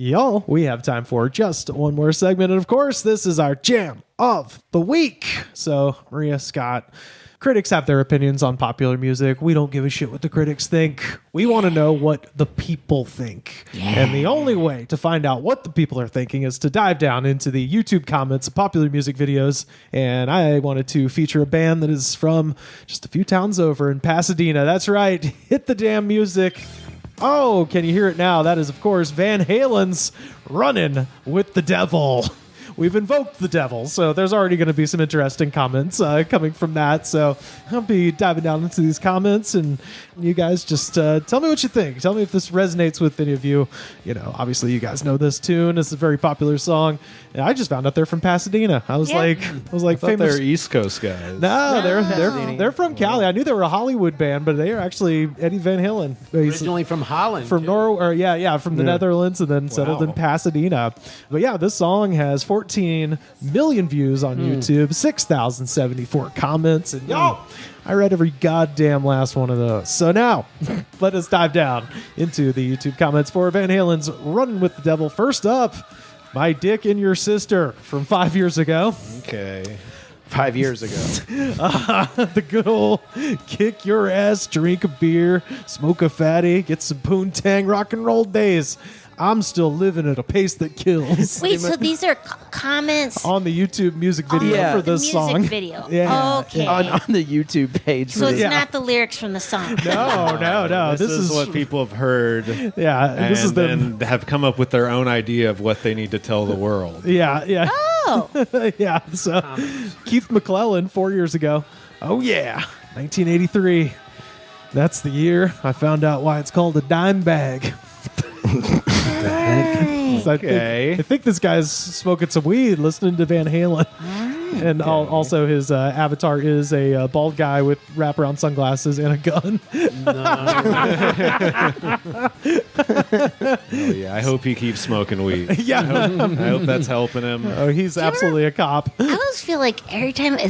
Y'all, we have time for just one more segment. And of course, this is our Jam of the Week. So, Maria, Scott, critics have their opinions on popular music. We don't give a shit what the critics think. We want to know what the people think. Yeah. And the only way to find out what the people are thinking is to dive down into the YouTube comments of popular music videos. And I wanted to feature a band that is from just a few towns over in Pasadena. That's right. Hit the damn music. Oh, can you hear it now? That is, of course, Van Halen's Runnin' With the Devil. We've invoked the devil, so there's already going to be some interesting comments coming from that. So I'll be diving down into these comments, and you guys just tell me what you think. Tell me if this resonates with any of you. You know, obviously you guys know this tune. It's a very popular song. And I just found out they're from Pasadena. I was like famous. They're East Coast guys. No, they're from Cali. I knew they were a Hollywood band, but they are actually Eddie Van Halen. Originally from Holland. From from the Netherlands, and then settled in Pasadena. But yeah, this song has 14 million views on YouTube, 6,074 comments, and I read every goddamn last one of those. So now, let us dive down into the YouTube comments for Van Halen's Runnin' With the Devil. First up, My Dick and Your Sister from 5 years ago. Okay. 5 years ago. The good old kick your ass, drink a beer, smoke a fatty, get some poontang rock and roll days. I'm still living at a pace that kills. Wait, so these are comments on the YouTube music video for this song. Music video. Yeah. Okay. On the YouTube page. So it's not the lyrics from the song. No. This is what people have heard. Yeah. And this is then have come up with their own idea of what they need to tell the world. Yeah. Oh. Yeah. So Keith McClellan 4 years ago. Oh yeah. 1983. That's the year I found out why it's called a dime bag. Okay. I think this guy's smoking some weed listening to Van Halen. And also his avatar is a bald guy with wraparound sunglasses and a gun. Oh, yeah. I hope he keeps smoking weed. Yeah. I hope that's helping him. Oh, he's absolutely a cop. I always feel like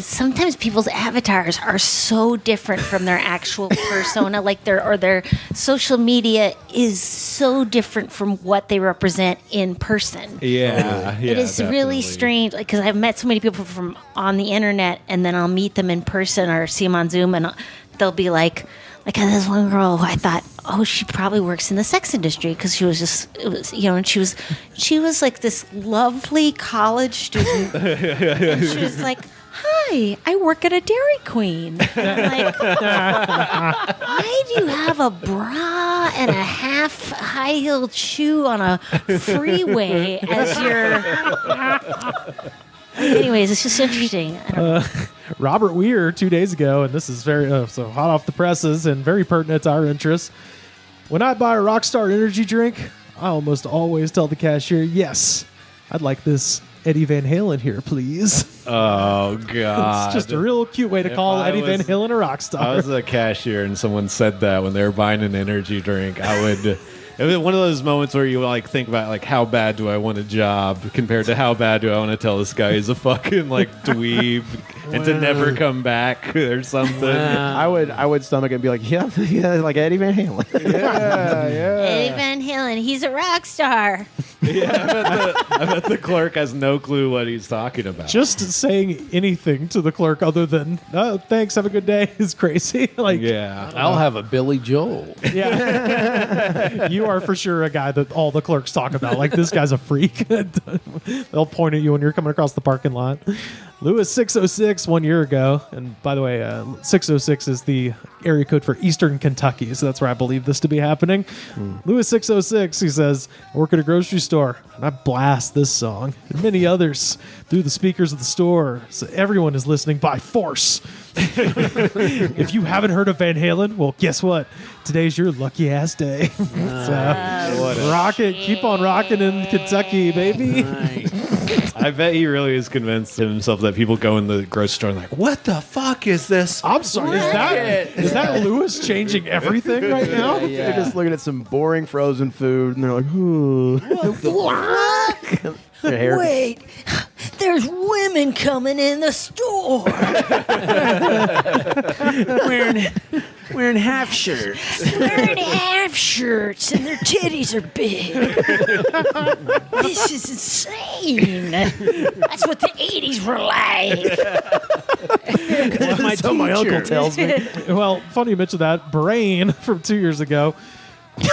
sometimes people's avatars are so different from their actual persona, like their social media is so different from what they represent in person. Yeah. It is definitely. really strange, because I've met so many people from on the internet, and then I'll meet them in person or see them on Zoom, and they'll be like this one girl who I thought, she probably works in the sex industry, because she was and she was like this lovely college student, and she was like, hi, I work at a Dairy Queen. Like, why do you have a bra and a half high-heeled shoe on a freeway as your... Anyways, it's just interesting. Robert Weir 2 days ago, and this is very so hot off the presses and very pertinent to our interests. When I buy a Rockstar energy drink, I almost always tell the cashier, yes, I'd like this Eddie Van Halen here, please. Oh, God. It's just a real cute way to call Eddie Van Halen a rock star. I was a cashier and someone said that when they were buying an energy drink, I would... It was one of those moments where you think about how bad do I want a job compared to how bad do I want to tell this guy he's a fucking dweeb and to never come back or something. I would stomach it and be like, yeah, like Eddie Van Halen. Yeah. Eddie Van Halen, he's a rock star. Yeah, I bet the clerk has no clue what he's talking about. Just saying anything to the clerk other than, oh, thanks, have a good day, is crazy. I'll have a Billy Joel. Yeah. You are for sure a guy that all the clerks talk about. Like, this guy's a freak. They'll point at you when you're coming across the parking lot. Lewis 606 1 year ago. And by the way, 606 is the area code for Eastern Kentucky. So that's where I believe this to be happening. Lewis 606, he says, I work at a grocery store and I blast this song and many others through the speakers of the store. So everyone is listening by force. If you haven't heard of Van Halen, well, guess what? Today's your lucky ass day. So rock it. Keep on rocking in Kentucky, baby. I bet he really is convinced himself that people go in the grocery store and what the fuck is this? I'm sorry. Is that Lewis changing everything right now? Yeah. They're just looking at some boring frozen food and they're like, ooh. Wait, there's women coming in the store. Wearing half shirts. Wearing half shirts and their titties are big. This is insane. That's what the 80s were like. That's what my uncle tells me. Well, funny you mentioned that. Brain from 2 years ago.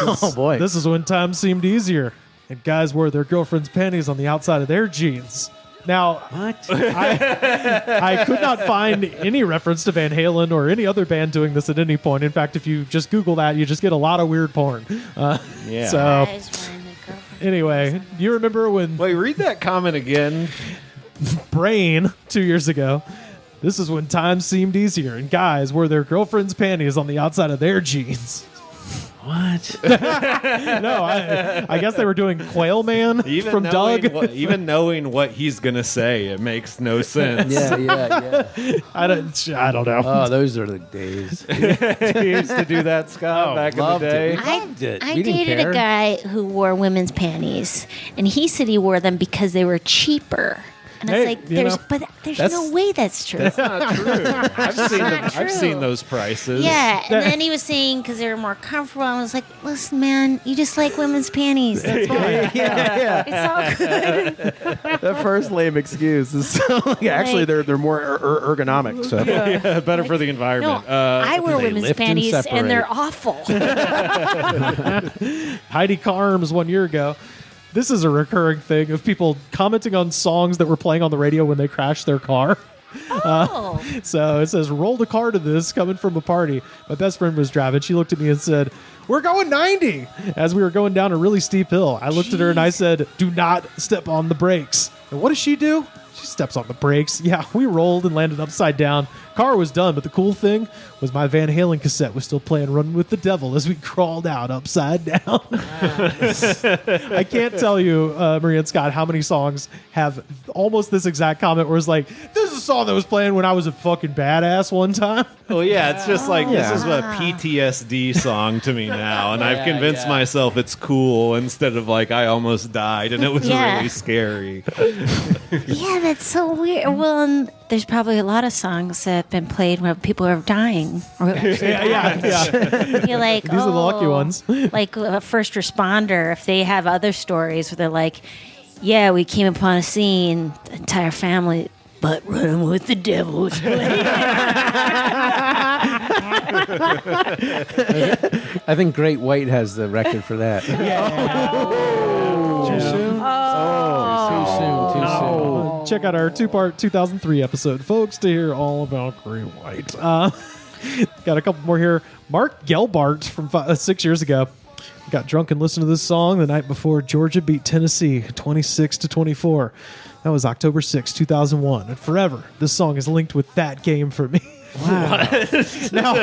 Oh, boy. This is when times seemed easier, and guys wore their girlfriend's panties on the outside of their jeans. Now, What? I could not find any reference to Van Halen or any other band doing this at any point. In fact, if you just Google that, you just get a lot of weird porn. Yeah. So, Guys wearing their girlfriend's anyway, you remember when Wait, read that comment again. Brain 2 years ago? This is when times seemed easier, and guys wore their girlfriend's panties on the outside of their jeans. What? No, I guess they were doing Quail Man from Doug. Even knowing what he's gonna say, it makes no sense. Yeah. I don't know. Oh, those are the days. He used to do that, Scott, back in the loved day. it. Loved it. I We didn't dated care. a guy who wore women's panties, and he said he wore them because they were cheaper. And Hey, it's like, you know, there's that's- no way that's true. That's not true. I've true. seen those prices. Yeah, and then he was saying because they were more comfortable. I was like, listen, man, you just like women's panties. That's fine. Yeah. It's all good. The first lame excuse is so, actually they're more ergonomic. So Yeah, better for the No, environment. I wear they women's lift and panties, and separate. they're awful. Heidi Carms 1 year ago. This is a recurring thing of people commenting on songs that were playing on the radio when they crashed their car. Oh. So it says, roll the car to this coming from a party. My best friend was driving. She looked at me and said, we're going 90 as we were going down a really steep hill. I looked at her and I said, do not step on the brakes. And what does she do? She steps on the brakes. Yeah, we rolled and landed upside down. Car was done, but the cool thing was my Van Halen cassette was still playing Runnin' With the Devil as we crawled out upside down. I can't tell you, Maria and Scott, how many songs have almost this exact comment where it's like, this is a song that was playing when I was a fucking badass one time. Well, yeah, it's just like Yeah. this is a PTSD song to me now, and I've Yeah, convinced yeah. myself it's cool instead of like I almost died and it was Yeah. really scary. Yeah, that's so weird. Well, and there's probably a lot of songs that have been played when people are dying. Or actually Yeah. you're like, These are the lucky ones. Like a first responder, if they have other stories where they're like, yeah, we came upon a scene, the entire family, but Running With the Devil was playing. I think Great White has the record for that. Too soon? Too soon. Check out our two-part 2003 episode, folks, to hear all about Great White. Got a couple more here. Mark Gelbart from 6 years ago got drunk and listened to this song the night before Georgia beat Tennessee 26-24. That was October 6, 2001. And forever, this song is linked with that game for me. Wow. now,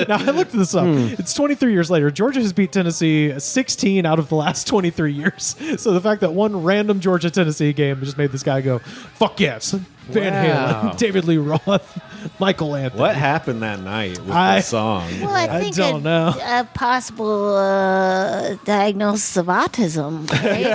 I looked this up. It's 23 years later. Georgia has beat Tennessee 16 out of the last 23 years. So the fact that one random Georgia-Tennessee game just made this guy go, fuck yes. Van Wow. Halen, David Lee Roth, Michael Anthony. What happened that night with I- the song? Well, I I think don't know. a possible diagnosis of autism. Right?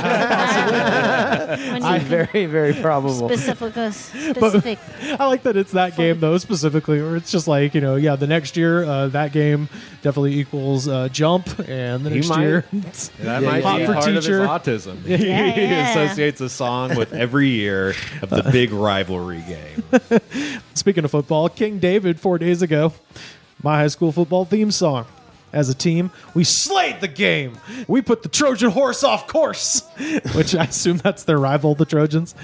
When you very, very probable. specific. I like that it's that game, though, specifically, where it's just like, the next year, that game definitely equals jump, and the He next might- year, That Yeah, might Hot be for part teacher. of his autism. Yeah, He yeah. associates a song with every year of the big rivalry game. Speaking of football, King David 4 days ago, my high school football theme song. As a team, we slayed the game. We put the Trojan horse off course, which I assume that's their rival, the Trojans.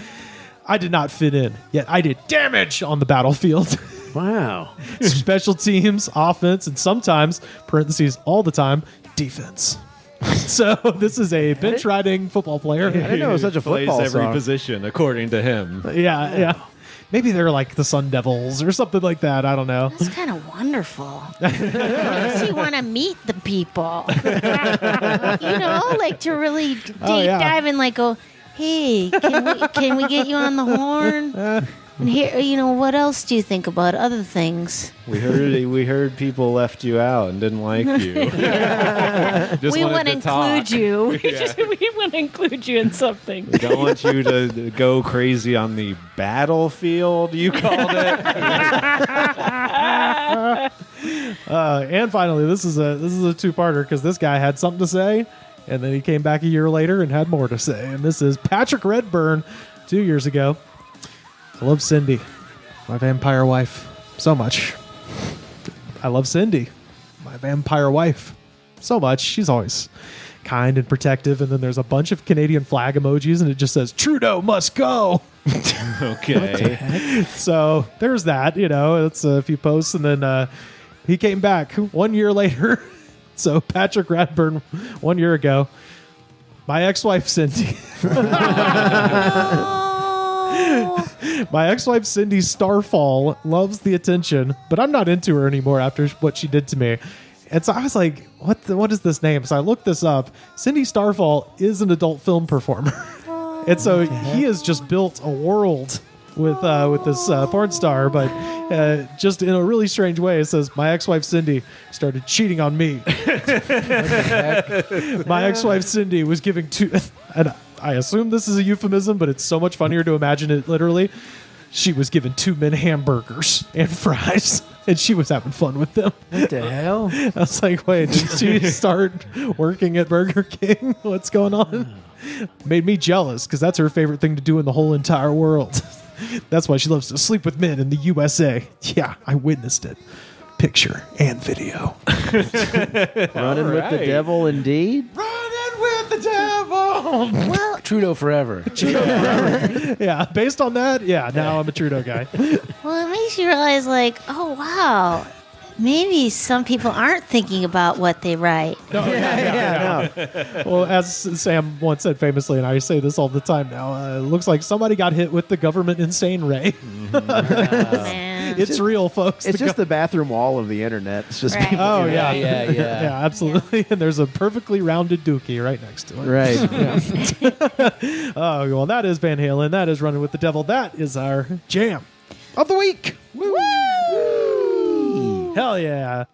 I did not fit in, yet I did damage on the battlefield. Wow. Special teams, offense, and sometimes, parentheses, all the time, defense. So this is a bench riding football player. I didn't know it was such a Plays football every song. position according to him. Yeah. Maybe they're like the Sun Devils or something like that. I don't know. That's kind of wonderful. Makes you want to meet the people. Like to really deep yeah. dive and like go, hey, can we get you on the horn? And here, what else do you think about other things? We heard people left you out and didn't like you. Just We wanted want to include talk. you. Yeah. We want to include you in something. We don't want you to go crazy on the battlefield, you called it. And finally, this is a two-parter because this guy had something to say, and then he came back a year later and had more to say. And this is Patrick Redburn 2 years ago. I love Cindy, my vampire wife, so much. I love Cindy, my vampire wife, so much. She's always kind and protective. And then there's a bunch of Canadian flag emojis, and it just says, Trudeau must go. Okay. So there's that, it's a few posts. And then he came back 1 year later. So Patrick Redburn 1 year ago, my ex-wife, Cindy. My ex-wife Cindy Starfall loves the attention, but I'm not into her anymore after what she did to me. And so I was like, what is this name? So I looked this up. Cindy Starfall is an adult film performer. And so he has just built a world with this porn star, but just in a really strange way. It says, my ex-wife Cindy started cheating on me. My ex-wife Cindy was giving and I assume this is a euphemism, but it's so much funnier to imagine it literally. She was giving 2 men hamburgers and fries, and she was having fun with them. What the hell? I was like, wait, did she start working at Burger King? What's going on? Made me jealous because that's her favorite thing to do in the whole entire world. That's why she loves to sleep with men in the USA. Yeah, I witnessed it. Picture and video. Running with the devil, indeed. Running with the devil. Well, Trudeau forever. Yeah, based on that, now I'm a Trudeau guy. well, it makes you realize, oh wow, maybe some people aren't thinking about what they write. No. Well, as Sam once said famously, and I say this all the time now, it looks like somebody got hit with the government insane ray. Man. It's real, folks. It's just the bathroom wall of the internet. It's just Right. people. Oh, yeah. Yeah. Absolutely. And there's a perfectly rounded dookie right next to it. Right. Oh, well, that is Van Halen. That is Running with the Devil. That is our jam of the week. Woo! Hell yeah.